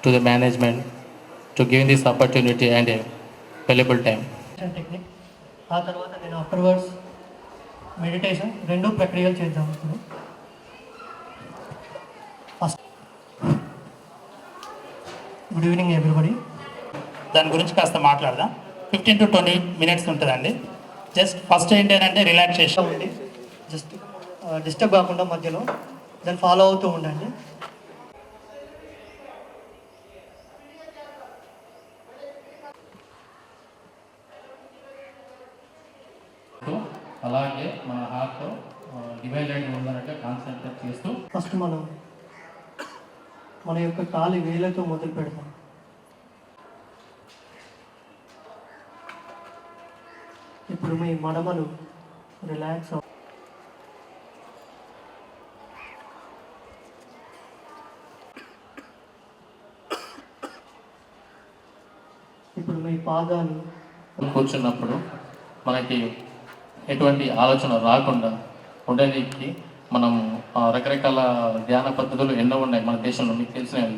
to the management to giving this opportunity and a valuable time. Technique ఆ తర్వాత నేను afterwards meditation రెండు ప్రక్రియలు చేద్దాం. ఇప్పుడు ఫస్ట్ గుడ్ ఈవినింగ్ ఎవ్రీబడి. దాని గురించి కాస్త మాట్లాడదాం. 15 to 20 minutes ఉంటుందండి. జస్ట్ ఫస్ట్ ఏంటంటే రిలాక్సేషన్ ఉండి జస్ట్ డిస్టర్బ్ కాకుండా మధ్యలో దాన్ని ఫాలో అవుతూ ఉండండి. అలాగే మన హార్ట్ డివైడ్ అయి ఉందన్నట్టు కాన్సన్ట్రేట్ చేస్తూ ఫస్ట్ మనం మన యొక్క కాలి వేలతో మొదలు పెడతాం. ఇప్పుడు మీ మడమలు రిలాక్స్ ఇప్పుడు మీ పాదాలు కూర్చున్నప్పుడు మనకి ఎటువంటి ఆలోచన రాకుండా ఉండడానికి మనం రకరకాల ధ్యాన పద్ధతులు ఎన్నో ఉన్నాయి మన దేశంలో, మీకు తెలిసినవి.